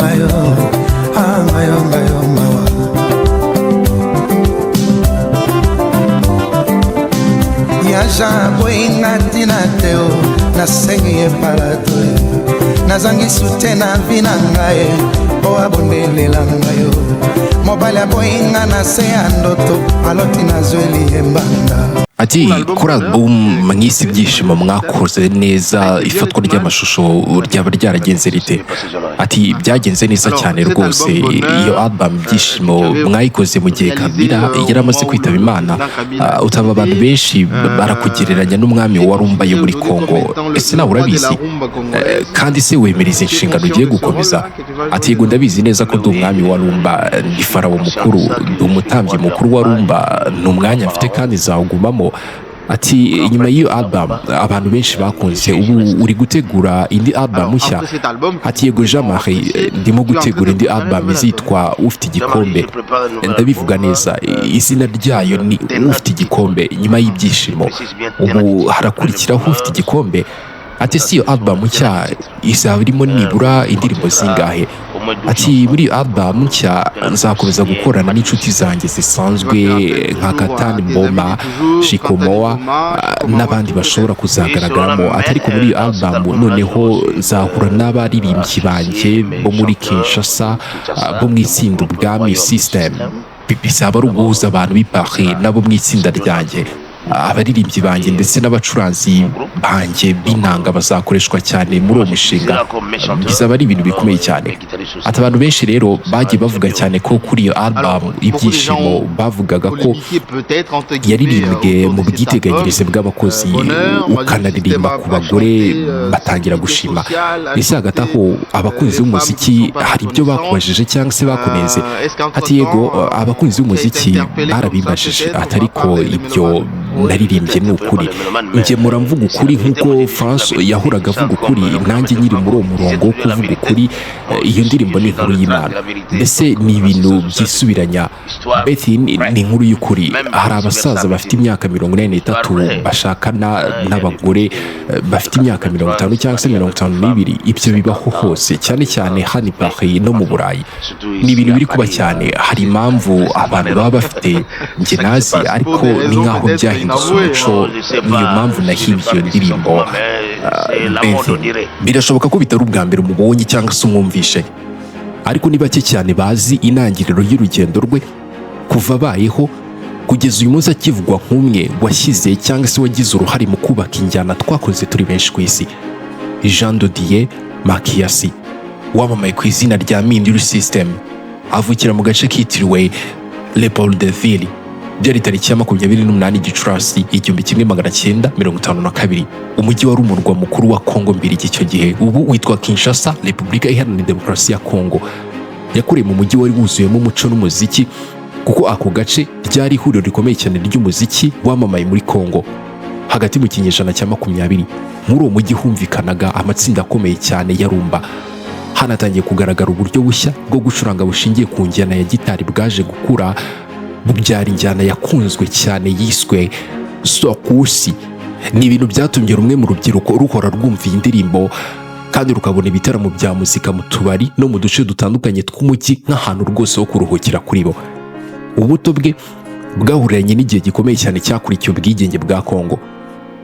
ngayo ngayo mawa yaja boingati na teo na sengi e palatwe nazangi sutena vina ngaye o abondelela ngayo mobile boinga na se andoto aloti nazweli embanga. Ati kuri album mwisi ibyishimo mwakoze neza ifatwa ry'amashusho ryaba ryaragenze rite? Ati byagenze neza cyane rwose. Iyo album ibyishimo mwayikoze mu gihe Kabila yaramaze kwitaba Imana, utaba abantu benshi barakugereranya n'umwami warumbaye muri Kongo. Ese nawe urabizi? Kandi se wemeriza inshingano ugiye gukomeza? Ati yego ndabizi neza ko ndi umwami warumba, ndi farawo mukuru, ndi umutambyi mukuru warumba, ni umwanya mfite kandi zawugumamo. Ati nyuma y'iyo album abantu benshi bakunze, ubu uri gutegura indi album nshya? Ati yego Jean-Marie, ndimo gutegura indi album izitwa Ufite Igikombe. Ndabivuga neza, izina ryayo ni Ufite Igikombe nyuma y'ibyishimo. Ubu harakurikiraho Ufite Igikombe. Ati si iyo album nshya izaba irimo nibura indirimbo zingahe? Ati muri iyo album nshya nzakomeza gukorana n'inshuti zanjye zisanzwe nka Katani Mboma, Shikomoa n'abandi bashobora kuzagaragaramo. Ati ariko muri iyo album noneho nzahura n'abaririmbyi banjye bo muri Kinshasa bo mu itsinda Ubwami System. Bizaba ari uguhuza abantu b'i Paris nabo mu itsinda ryanjye. Abaririmbyi banjye ndetse n'abacuranzi banjye b'inanga bazakoreshwa cyane muri uwo mushinga. Bizaba ari ibintu bikomeye cyane. Ati abantu benshi rero bagiye bavuga cyane ko kuri iyo album ibyishimo bavugaga ko yaririmbwe mu bwiteganyirize bw'abakozi, ukanaririmba ku bagore batangira gushima. Ese hagati aho abakunzi b'umuziki hari ibyo bakubajije cyangwa se bakuneze? Ati yego abakunzi b'umuziki barabimbajije. Ati ariko ibyo naririmbye ni ukuri, njye muramvuga ukuri nk'uko France yahoraga avuga ukuri, nanjye nyiri muri uwo murongo wo kuvuga ukuri. Iyo ndirimbo ni inkuru y'Imana, mbese ni ibintu byisubiranya. Betty ni inkuru y'ukuri. Hari abasaza bafite imyaka 43 bashakana n'abagore bafite imyaka 50 cyangwa se 52. Ibyo bibaho hose, cyane cyane hano Paris no mu Burayi. Ni ibintu biri kuba cyane. Hari impamvu abantu baba bafite njye nazi, ariko ni nk'aho byahindutse umuco. Niyo mpamvu nahimbye iyo ndirimbo. Birashoboka ko bitari ubwa mbere umubonye cyangwa se umwumvishe, ariko ni bake cyane bazi intangiriro y'urugendo rwe kuva abayeho kugeza uyu munsi akivugwa nk'umwe washyize cyangwa se wagize uruhare mu kubaka injyana twakoze turi benshi ku isi. Jean de Dieu Makiasi wamamaye ku izina rya Madilu System, avukira mu gace kitiriwe Le Paul de Ville. Byari tariki ya 28 Gicurasi 1952. Umujyi wari umurwa mukuru wa Kongo mbere y'icyo gihe, ubu witwa Kinshasa, Repubulika Iharanira Demokarasi ya Kongo. Yakuriye mu mujyi wari wuzuyemo umuco n'umuziki, kuko ako gace ryari ihuriro rikomeye cyane ry'umuziki wamamaye muri Kongo. Hagati mu kinyejana cya 20 muri uwo mujyi humvikanaga amatsinda akomeye cyane ya rumba. Hanatangiye kugaragara uburyo bushya bwo gucuranga bushingiye ku njyana ya gitari bwaje gukura bubyara injyana yakunzwe cyane yiswe sokusi. Ni ibintu byatumye rumwe mu rubyiruko ruhora rwumva iyi ndirimbo kandi rukabona ibitaramo bya muzika mu tubari no mu duce dutandukanye tw'umujyi nk'ahantu rwose ho kuruhukira kuri bo. Ubuto bwe bwahuriranye n'igihe gikomeye cyane cyakurikiye ubwigenge bwa Kongo,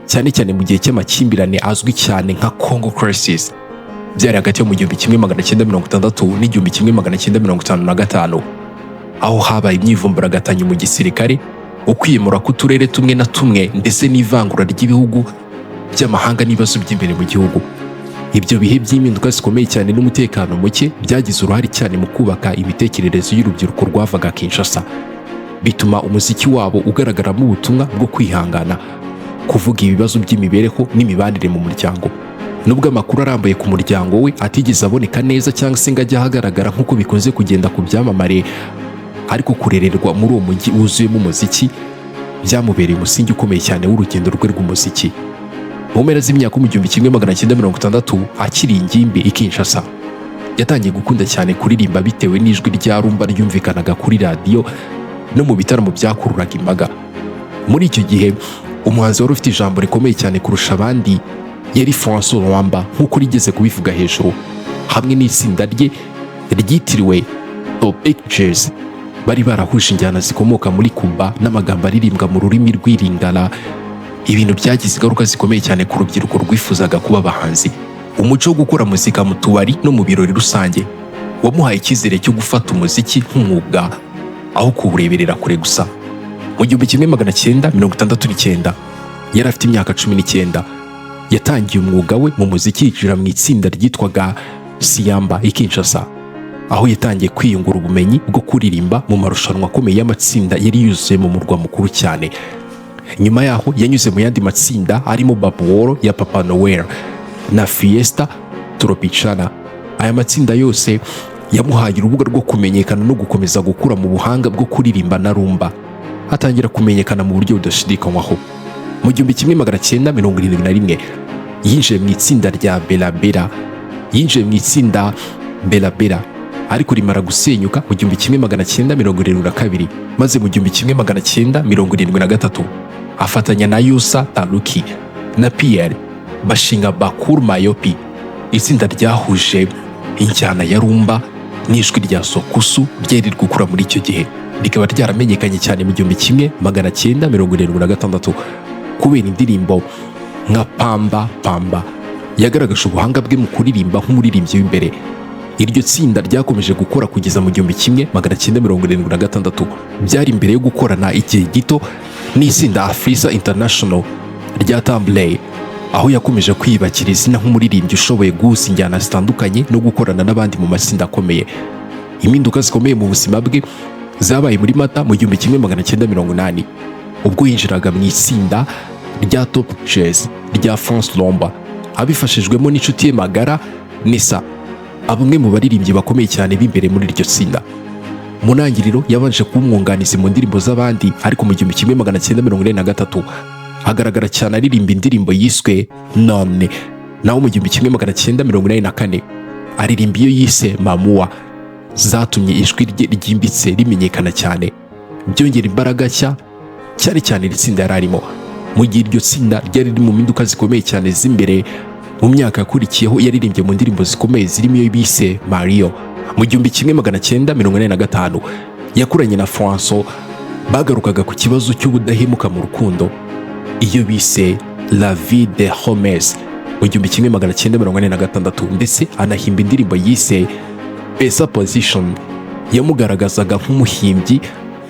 cyane cyane mu gihe cy'amakimbirane azwi cyane nka Congo Crisis. Byari hagati yo mu 1960 n'1955, aho habaye imyivumburagatanya mu gisirikare, ukwiyemura k'uturere tumwe na tumwe ndetse n'ivangura ry'ibihugu by'amahanga n'ibibazo by'imbere mu gihugu. Ibyo bihe by'impinduka zikomeye cyane n'umutekano muke byagize uruhare cyane mu kubaka imitekerereze y'urubyiruko rwavaga Kinshasa, bituma umuziki wabo ugaragaramo ubutumwa bwo kwihangana, kuvuga ibibazo by'imibereho n'imibanire mu muryango. Nubwo amakuru arambuye ku muryango we atigeze aboneka neza cyangwa se ngo ajye ahagaragara nk'uko bikunze kugenda ku byamamare, ariko kurererwa muri uwo mujyi wuzuyemo umuziki byamubereye umusingi ukomeye cyane w'urugendo rwe rw'umuziki. Mu mpera z'imyaka 1960 akiri ingimbi i Kinshasa, yatangiye gukunda cyane kuririmba bitewe n'ijwi rya rumba ryumvikanaga kuri radiyo no mu bitaramo byakururaga imbaga. Muri icyo gihe umuhanzi wari ufite ijambo rikomeye cyane kurusha abandi yari François Rwamba, nk'uko rigeze kubivuga hejuru. Hamwe n'itsinda rye ryitiriwe Top Pictures bari barahuje injyana zikomoka muri Cuba n'amagambo aririmbwa mu rurimi rw'Ilingala. Ibintu byagize ingaruka zikomeye cyane ku rubyiruko rwifuzaga kuba abahanzi. Umuco wo gukora muzika mu tubari no mu birori rusange wamuhaye icyizere cyo gufata umuziki nk'umwuga aho kuwureberera kure gusa. Mu 1969 yari afite imyaka 19, yatangiye umwuga we mu muziki yinjira mu itsinda ryitwaga Siyamba i Kinshasa, aho yatangiye kwiyungura ubumenyi bwo kuririmba mu marushanwa akomeye y'amatsinda yari yuzuye mu murwa mukuru cyane. Nyuma yaho yanyuze mu yandi matsinda arimo Babworo ya Papa Noel na Fiesta Tropicana. Aya matsinda yose yamuhaye urubuga rwo kumenyekana no gukomeza gukura mu buhanga bwo kuririmba na rumba, atangira kumenyekana mu buryo budashidikanywaho. Mu 1971 yinjiye mu itsinda rya Bela Bela. Yinjiye mu itsinda Bela Bela ariko rimara gusenyuka mu 1972, maze mu 1973 afatanya na Yusa Taluki na Pierre bashinga Bakuru Mayopi, itsinda ryahuje injyana ya rumba n'ijwi rya sokusu ryari gukura muri icyo gihe. Rikaba ryaramenyekanye cyane mu 1976 kubera indirimbo nka Pamba Pamba yagaragaje ubuhanga bwe mu kuririmba nk'umuririmbyi w'imbere. Iryo tsinda ryakomeje gukora kugeza mu 1976, byari imbere yo gukorana igihe gito n'itsinda Afrisa International rya Tamblay, aho yakomeje kwiyubakira izina nk'umuririmbyi ushoboye guhuza injyana zitandukanye no gukorana n'abandi mu matsinda akomeye. Impinduka zikomeye mu buzima bwe zabaye muri Mata mu 1980 ubwo yinjiraga mu itsinda rya Top Jazz rya France Lomba abifashijwemo n'inshuti ye magara Nisa, abumwe mu baririmbyi bakomeye cyane b'imbere muri iryo tsinda. Mu ntangiriro yabanje kuba umwunganizi mu ndirimbo z'abandi, ariko mu 1983 agaragara cyane aririmba indirimbo yiswe None. Naho mu 1984 aririmba iyo yise Mamua, zatumye ijwi rye ryimbitse rimenyekana cyane, byongera imbaraga nshya cyane cyane itsinda yari arimo. Mu gihe iryo tsinda ryari riri mu mpinduka zikomeye cyane z'imbere, mu myaka yakurikiyeho yaririmbye mu ndirimbo zikomeye zirimo iyo bise Mario. Mu 1985 yakuranye na François, bagarukaga ku kibazo cy'ubudahemuka mu rukundo, iyo bise La Vie de Homes mu 1986, ndetse anahimba indirimbo yise Pesa Position yamugaragazaga nk'umuhimbyi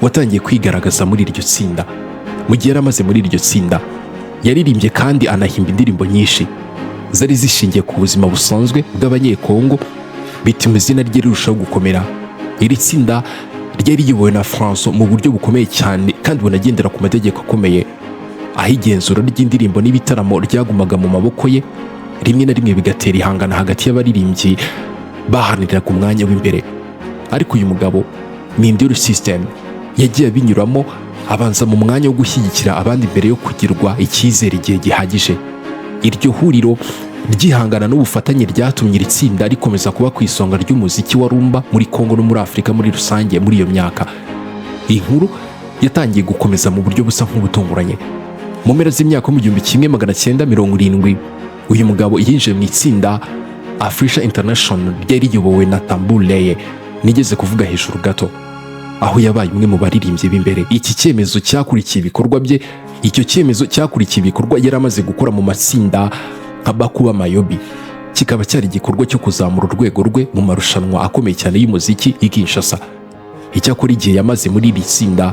watangiye kwigaragaza muri iryo tsinda. Mu gihe yari amaze muri iryo tsinda yaririmbye kandi anahimba indirimbo nyinshi zari zishingiye ku buzima busanzwe bw'abanyekongo, bituma izina rye rirushaho gukomera. Iri tsinda ryari riyobowe na François mu buryo bukomeye cyane kandi bunagendera ku mategeko akomeye, aho igenzura ry'indirimbo n'ibitaramo ryagumaga mu maboko ye, rimwe na rimwe bigatera ihangana hagati y'abaririmbyi bahaniraga umwanya w'imbere. Ariko uyu mugabo Madilu System yagiye abinyuramo, abanza mu mwanya wo gushyigikira abandi mbere yo kugirwa icyizere igihe gihagije. Iryo huriro ryihangana n'ubufatanye ryatumye iri tsinda rikomeza kuba ku isonga ry'umuziki wa rumba muri Kongo no muri Afurika muri rusange. Muri iyo myaka iyi nkuru yatangiye gukomeza mu buryo busa nk'ubutunguranye. Mu mpera z'imyaka mu 1970 uyu mugabo yinjiye mu itsinda Afrisa International ryari riyobowe na Tambuleye nigeze kuvuga hejuru gato, aho yabaye umwe mu baririmbyi b'imbere. Iki cyemezo cyakurikiye ibikorwa bye. Icyo cyemezo cyakurikiye ibikorwa yari amaze gukora mu matsinda nka Bakuba Mayobi, kikaba cyari igikorwa cyo kuzamura urwego rwe mu marushanwa akomeye cyane y'umuziki i Kinshasa. Icyakora igihe yamaze muri iri tsinda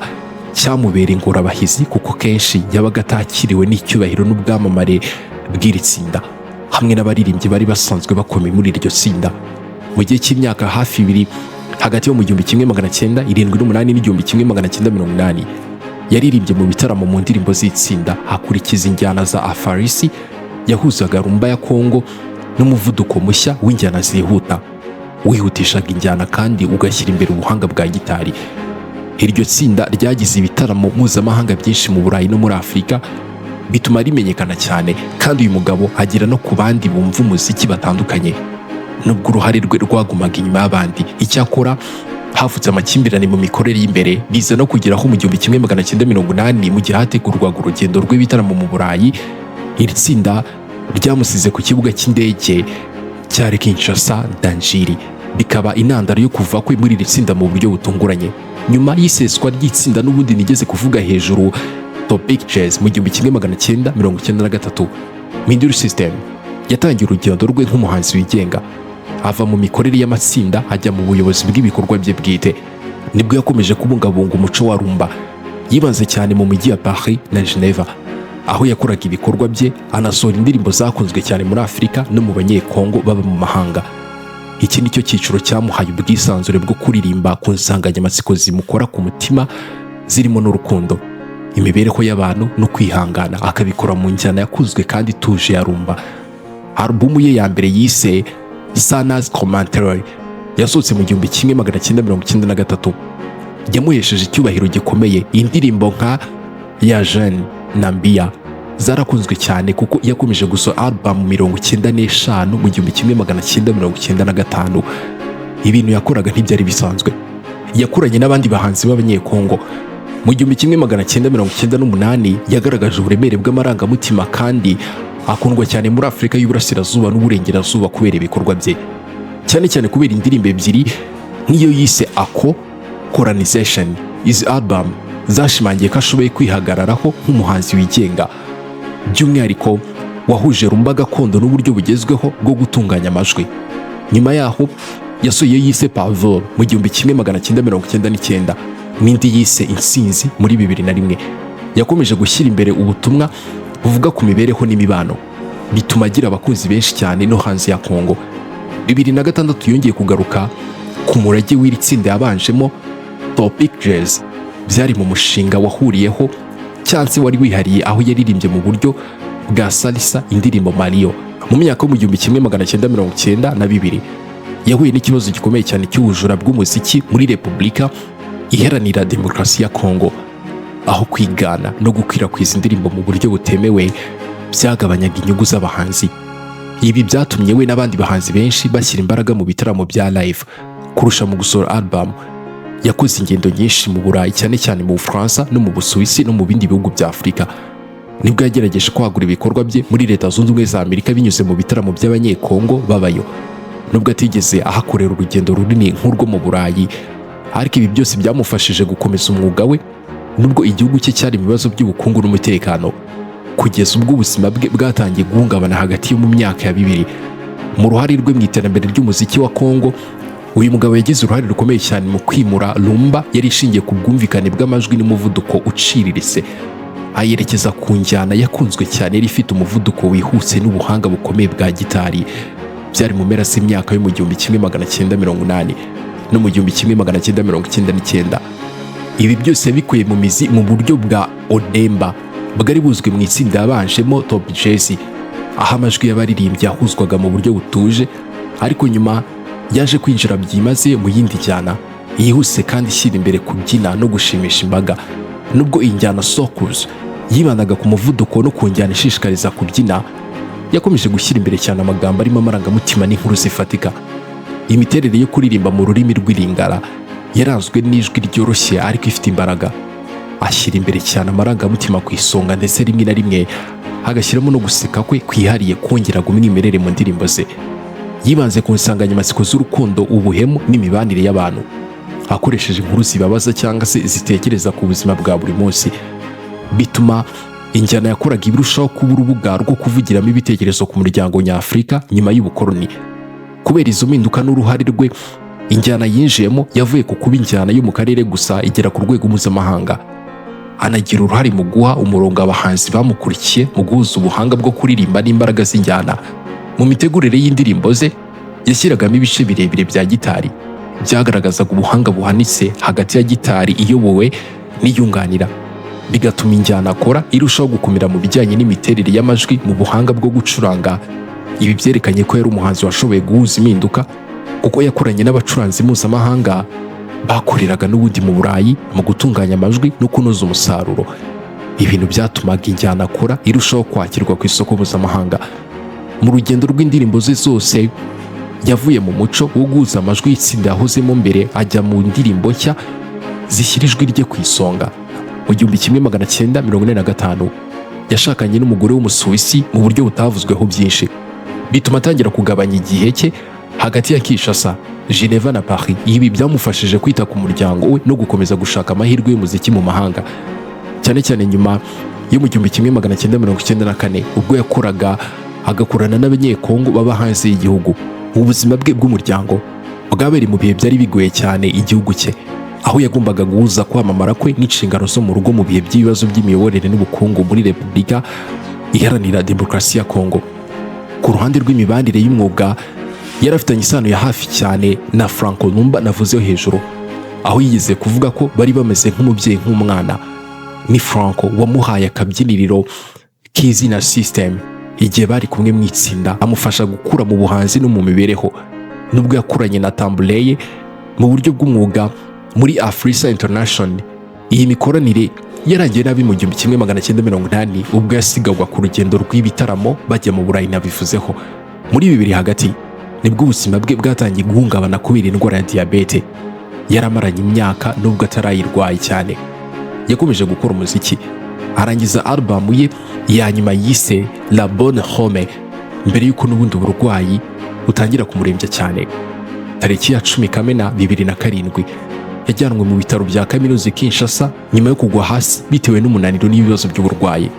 cyamubereye ingorabahizi, kuko kenshi yabaga atakiriwe n'icyubahiro n'ubwamamare bw'iri tsinda hamwe n'abaririmbyi bari basanzwe bakomeye muri iryo tsinda. Mu gihe cy'imyaka hafi 2 hagati yo mu 1978 n'1980 yaririmbye mu bitaramo mu ndirimbo z'itsinda hakurikiza injyana za Afarisi yahuzaga rumba ya Kongo n'umuvuduko mushya w'injyana zihuta, wihutishaga injyana kandi ugashyira imbere ubuhanga bwa gitari. Iryo tsinda ryagize ibitaramo mpuzamahanga byinshi mu Burayi no muri Afurika, bituma rimenyekana cyane, kandi uyu mugabo agira no ku bandi bumva umuziki batandukanye, nubwo uruhare rwe rwagumaga inyuma y'abandi. Icyakora havutse amakimbirane mu mikorere y'imbere, biza no kugeraho mu 1980 mu gihe hategurwaga urugendo rw'ibitaramo mu Burayi, iri tsinda ryamusize ku kibuga cy'indege cya Kinshasa Danjiri. bikaba intandaro yo kuva kwe muri iri tsinda mu buryo butunguranye. Nyuma y'iseswa ry'itsinda n'ubundi nigeze kuvuga hejuru Topic Jazz mu 1993, Madilu System yatangiye urugendo rwe nk'umuhanzi wigenga, ava mu mikorere y'amatsinda ajya mu buyobozi bw'ibikorwa bye bwite. Nibwo yakomeje kubungabunga umuco wa rumba, yibanze cyane mu mujyi ya Paris na Geneva, aho yakoraga ibikorwa bye anasohora indirimbo zakunzwe cyane muri Afurika no mu banyekongo baba mu mahanga. Iki nicyo cyiciro cyamuhaye ubwisanzure bwo kuririmba ku nsanganyamatsiko zimukora ku mutima, zirimo n'urukundo, imibereho y'abantu no kwihangana, akabikora mu njyana yakuzwe kandi ituje ya rumba. Alubumu ye ya mbere yise Sana's Commentary yasohotse mu 1993, yamuhesheje icyubahiro gikomeye. Indirimbo nka ya Jeune na Mbia zarakunzwe cyane kuko yakomeje gusohora album 95 mu 1995. Ibintu yakoraga ntibyari bisanzwe. Yakuranye n'abandi bahanzi b'abanyekongo. Mu 1998 yagaragaje uburemere bw'amarangamutima kandi akundwa cyane muri Afurika y'Uburasirazuba n'Uburengerazuba kubera ibikorwa bye, cyane cyane kubera indirimbo ebyiri nk'iyo yise Ako Colonization. Izi album zashimangiye ko ashoboye kwihagararaho nk'umuhanzi wigenga, by'umwihariko wahuje rumba gakondo n'uburyo bugezweho bwo gutunganya amajwi. Nyuma yaho yasohoye yise Pavor mu 1999 n'indi yise Insinzi muri 2001. Yakomeje gushyira imbere ubutumwa buvuga ku mibereho n'imibano, bituma agira abakunzi benshi cyane no hanze ya Kongo. 2006 yongeye kugaruka ku murage w'iri tsinda yabanjemo Topic Jazz, byari mu mushinga wahuriyeho cyanse wari wihariye, aho yaririmbye mu buryo bwa salsa indirimbo Mario. Mu myaka yo mu 1992 yahuye n'ikibazo gikomeye cyane cy'ubujura bw'umuziki muri Repubulika Iharanira Demokarasi ya Kongo, aho kwigana no gukwirakwiza indirimbo mu buryo butemewe byagabanyaga inyungu z'abahanzi. Ibi byatumye we n'abandi bahanzi benshi bashyira imbaraga mu bitaramo bya live kurusha mu gusohora album. Yakoze ingendo nyinshi mu Burayi, cyane cyane mu Bufaransa no mu Busuwisi no mu bindi bihugu bya Afurika. Nibwo yagerageje kwagura ibikorwa bye muri Leta Zunze Ubumwe za Amerika binyuze mu bitaramo by'abanyekongo babayo. Nubwo atigeze ahakorera urugendo runini nk'urwo mu Burayi, ariko ibi byose byamufashije gukomeza umwuga we nubwo igihugu cye cyari mu bibazo by'ubukungu n'umutekano, kugeza ubwo ubuzima bwe bwatangiye guhungabana hagati yo mu myaka ya 2000. Mu ruhare rwe mu iterambere ry'umuziki wa Kongo, uyu mugabo yagize uruhare rukomeye cyane mu kwimura rumba yari ishingiye ku bwumvikane bw'amajwi n'umuvuduko uciriritse, ayerekeza ku njyana yakunzwe cyane yari ifite umuvuduko wihuse n'ubuhanga bukomeye bwa gitari. Byari mu mpera z'imyaka yo mu 1980 no mu 1999. Ibi byose yabikuye mu mizi mu buryo bwa Odemba bwari buzwi mu itsinda yabanjemo Top Jazz, aho amajwi y'abaririmbyi yahuzwaga mu buryo butuje, ariko nyuma yaje kwinjira byimaze mu yindi njyana yihuse kandi ishyira imbere kubyina no gushimisha imbaga. Nubwo iyi njyana soukous yibandaga ku muvuduko no ku njyana ishishikariza kubyina, yakomeje gushyira imbere cyane amagambo arimo amarangamutima n'inkuru zifatika. Imiterere yo kuririmba mu rurimi rw'Ilingala yaranzwe n'ijwi ryoroshye ariko ifite imbaraga. Ashyira imbere cyane amarangamutima ku isonga, ndetse rimwe na rimwe hagashyiramo no guseka kwe kwihariye kongeraga umwimerere mu ndirimbo ze. Yibanze ku nsanganyamatsiko z'urukundo, ubuhemu n'imibanire y'abantu, akoresheje inkuru zibabaza cyangwa se zitekereza ku buzima bwa buri munsi. Bituma injyana yakoraga ibirushaho kuba urubuga rwo kuvugiramo ibitekerezo ku muryango nyafurika nyuma y'ubukoloni. Kubera izo mpinduka n'uruhare rwe, injyana yinjiyemo yavuye ku kuba injyana yo mu karere gusa igera ku rwego mpuzamahanga. Anagira uruhare mu guha umurongo abahanzi bamukurikiye mu guhuza ubuhanga bwo kuririmba n'imbaraga z'injyana. Mu mitegurire y'indirimbo ze yashyiragamo ibice birebire bya gitari byagaragazaga ubuhanga buhanitse hagati ya gitari iyobowe n'iyunganira, bigatuma injyana akora irushaho gukomera mu bijyanye n'imiterere y'amajwi mu buhanga bwo gucuranga. Ibi byerekanye ko yari umuhanzi washoboye guhuza impinduka, kuko yakoranye n'abacuranzi mpuzamahanga bakoreraga n'ubundi mu Burayi mu gutunganya amajwi no kunoza umusaruro. Ibintu byatumaga injyana akora irushaho kwakirwa ku isoko mpuzamahanga. Mu rugendo rw'indirimbo ze zose yavuye mu muco wo guhuza amajwi y'itsinda yahozemo mbere ajya mu ndirimbo nshya zishyira ijwi rye ku isonga. Mu 1945 yashakanye n'umugore w'Umusuwisi mu buryo butavuzweho byinshi, bituma atangira kugabanya igihe cye hagati ya Kinshasa, Geneva na Paris. Ibi byamufashije kwita ku muryango we no gukomeza gushaka amahirwe y'umuziki mu mahanga, cyane cyane nyuma yo mu 1994 ubwo yakoraga agakorana n'abanyekongo baba hanze y'igihugu. Ubuzima bwe bw'umuryango bwabereye mu bihe byari bigoye cyane igihugu cye, aho yagombaga guhuza kwamamara kwe n'inshingano zo mu rugo mu bihe by'ibibazo by'imiyoborere n'ubukungu muri Repubulika Iharanira Demokarasi ya Kongo. Ku ruhande rw'imibanire y'umwuga, yari afitanye isano ya hafi cyane na Franco Numba navuzeho hejuru, aho yigeze kuvuga ko bari bameze nk'umubyeyi nk'umwana. Ni Franco wamuhaye akabyiniriro k'izina System igihe bari kumwe mu itsinda, amufasha gukura mu buhanzi no mu mibereho. Nubwo yakuranye na Tambuleye mu buryo bw'umwuga muri Africa International, iyi mikoranire yarangiye nabi mu 1980 ubwo yasigagwa ku rugendo rw'ibitaramo bajya mu Burayi nabivuzeho. Muri bibiri hagati nibwo ubuzima bwe bwatangiye guhungabana kubera indwara ya diabete. Yaramaranye imyaka nubwo atarayirwaye cyane. Yakomeje gukora umuziki, arangiza album ye ya nyuma yise La Bonne Home mbere y'uko n'ubundi burwayi butangira kumurembya cyane. Tariki ya 10 Kamena 2007 yajyanwe mu bitaro bya kaminuza Kinshasa nyuma yo kugwa hasi bitewe n'umunaniro n'ibibazo by'uburwayi,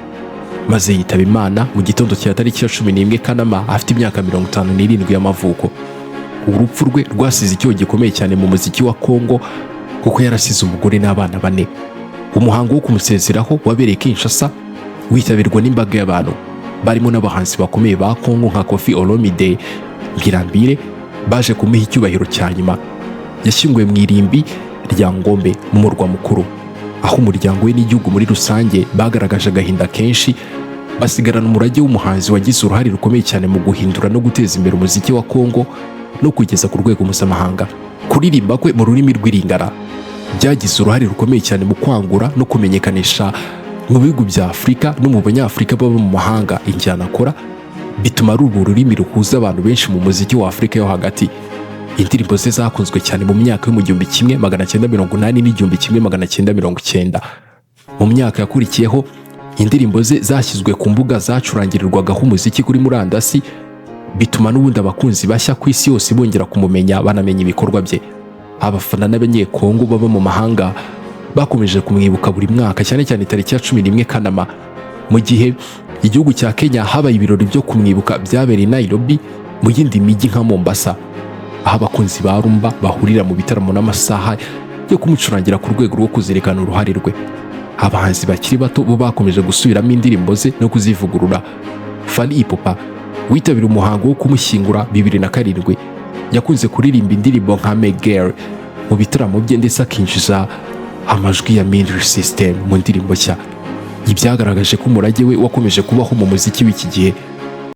maze yitaba Imana mu gitondo cya tariki ya 11 Kanama afite imyaka 57 y'amavuko. Urupfu rwe rwasize icyo gikomeye cyane mu muziki wa Kongo kuko yarasize umugore n'abana 4. Umuhango wo kumusezeraho wabereye Kinshasa witabirwa n'imbaga y'abantu barimo n'abahanzi bakomeye ba Kongo nka Koffi Olomide, Ngirambire baje kumuha icyubahiro cya nyuma. Yashyinguwe mu irimbi rya Ngombe mu murwa mukuru, aho umuryango we n'igihugu muri rusange bagaragaje agahinda kenshi, basigarana umurage w'umuhanzi wagize uruhare rukomeye cyane mu guhindura no guteza imbere umuziki wa Kongo no kugeza ku rwego mpuzamahanga. Kuririmba kwe mu rurimi rw'Iringara byagize uruhare rukomeye cyane mu kwangura no kumenyekanisha mu bihugu bya Afurika no mu banyafurika baba mu mahanga injyana akora, bituma ari ururimi ruhuza abantu benshi mu muziki wa Afurika yo hagati. Indirimbo ze zakunzwe cyane mu myaka yo mu 1980 n'1990. Mu myaka yakurikiyeho indirimbo ze zashyizwe ku mbuga zacurangirirwagaho umuziki kuri murandasi, bituma n'ubundi abakunzi bashya ku isi yose bongera kumumenya banamenya ibikorwa bye. Abafana n'abanyekongo baba mu mahanga bakomeje kumwibuka buri mwaka, cyane cyane tariki ya 11 Kanama, mu gihe igihugu cya Kenya habaye ibirori byo kumwibuka byabereye Nairobi mu yindi mijyi nka Mombasa, aho abakunzi ba rumba bahurira mu bitaramo n'amasaha yo kumucurangira ku rwego rwo kuzirikana uruhare rwe. Abahanzi bakiri bato bo bakomeje gusubiramo indirimbo ze no kuzivugurura. Fally Ipupa witabira umuhango wo kumushyingura 2007 yakunze kuririmba indirimbo nka Megere mu bitaramo bye ndetse akinjiza amajwi ya Madilu System mu ndirimbo nshya. Ibyagaragaje ko umurage we wakomeje kubaho mu muziki w'iki gihe.